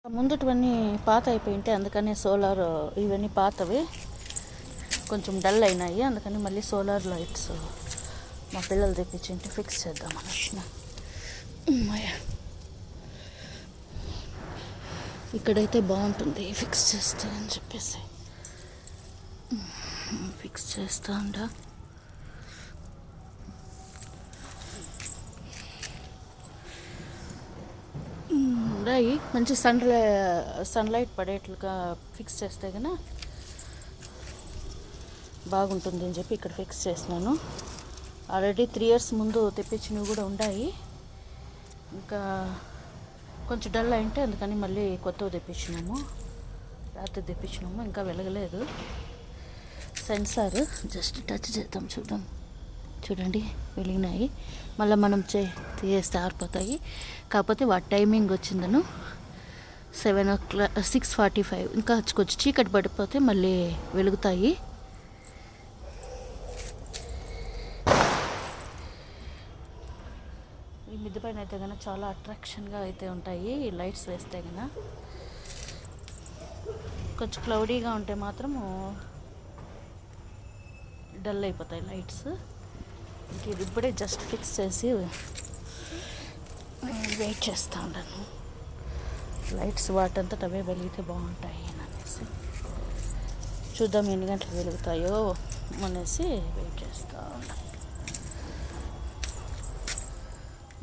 ముందుటివన్నీ పాత అయిపోయింటే అందుకని సోలార్ ఇవన్నీ పాతవి కొంచెం డల్ అయినాయి. అందుకని మళ్ళీ సోలార్ లైట్స్ మా పిల్లలు తెప్పించింటే ఫిక్స్ చేద్దామని వచ్చిన. ఇక్కడైతే బాగుంటుంది ఫిక్స్ చేస్తే అని చెప్పేసి ఫిక్స్ చేస్తా ఉండ. ఉన్నాయి మంచి సన్లైట్ పడేట్లుగా ఫిక్స్ చేస్తే కన్నా బాగుంటుంది అని చెప్పి ఇక్కడ ఫిక్స్ చేసినాను. ఆల్రెడీ 3 years ముందు తెప్పించినవి కూడా ఉన్నాయి. ఇంకా కొంచెం డల్ అయింటే అందుకని మళ్ళీ కొత్తవి తెప్పించినాము. రాత్రి తెప్పించినాము, ఇంకా వెలగలేదు. సెన్సార్ జస్ట్ టచ్ చేద్దాం, చూడండి వెలిగినాయి. మళ్ళీ మనం తీస్తే ఆరిపోతాయి. కాకపోతే వాటి టైమింగ్ వచ్చిందను 6:45. ఇంకా కొంచెం చీకటి పడిపోతే మళ్ళీ వెలుగుతాయి. ఈ మిద్దె పైన అయితే కనుక చాలా అట్రాక్షన్గా అయితే ఉంటాయి ఈ లైట్స్ వేస్తే కనుక. కొంచెం క్లౌడీగా ఉంటే మాత్రము డల్ అయిపోతాయి లైట్స్. ఇంక ఇది ఇప్పుడే జస్ట్ ఫిక్స్ చేసి వెయిట్ చేస్తూ ఉన్నాను. లైట్స్ వాటంతట అవే వెలిగితే బాగుంటాయి అనేసి చూద్దాం ఎన్ని గంటలు వెలుగుతాయో అనేసి వెయిట్ చేస్తూ ఉన్నాను.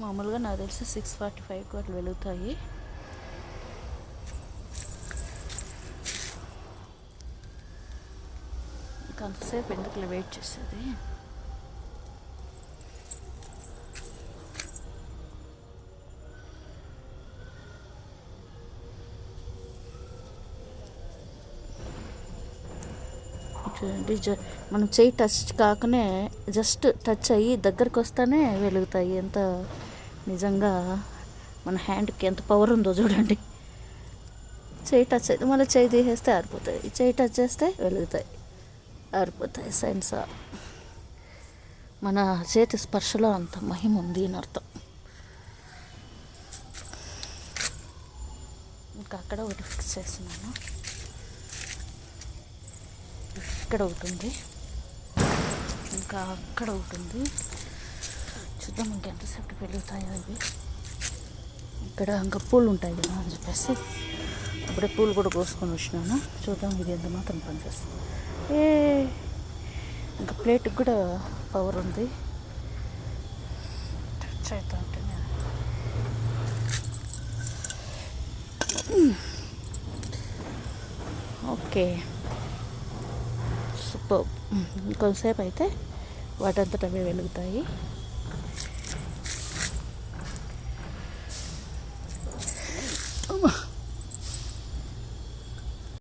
మామూలుగా నాకు తెలిసి 6:45 అట్లా వెలుగుతాయి. ఇంకా అంతసేపు ఎందుకు వెయిట్ చేసేది. చూడండి, మనం చెయ్యి టచ్ కాకనే జస్ట్ టచ్ అయ్యి దగ్గరకు వస్తేనే వెలుగుతాయి. ఎంత నిజంగా మన హ్యాండ్కి ఎంత పవర్ ఉందో చూడండి. చెయ్యి టచ్ అయితే మళ్ళీ చెయ్యి తీసేస్తే ఆరిపోతాయి, చెయ్యి టచ్ చేస్తే వెలుగుతాయి, ఆరిపోతాయి. సైన్స్ మన చేతి స్పర్శలో అంత మహిమ ఉంది అని అర్థం. ఇంకా అక్కడ ఒకటి ఫిక్స్ చేస్తున్నాను. ఇక్కడ ఒకటి ఉంది, ఇంకా అక్కడ ఒకటి ఉంది. చూద్దాం ఇంకెంతసేపు వెలుగుతాయో ఇవి. ఇక్కడ ఇంకా పూలు ఉంటాయి కదా అని చెప్పేసి అప్పుడే పూలు కూడా కోసుకొని వచ్చినాను. చూద్దాం ఇది ఎంత మాత్రం పనిచేస్తుంది. ఇంకా ప్లేట్కి కూడా పవర్ ఉంది. టచ్ అవుతా ఉంటుంది. Okay, super. ఇంకొంతసేపు అయితే వాటంతట అవే వెలుగుతాయి.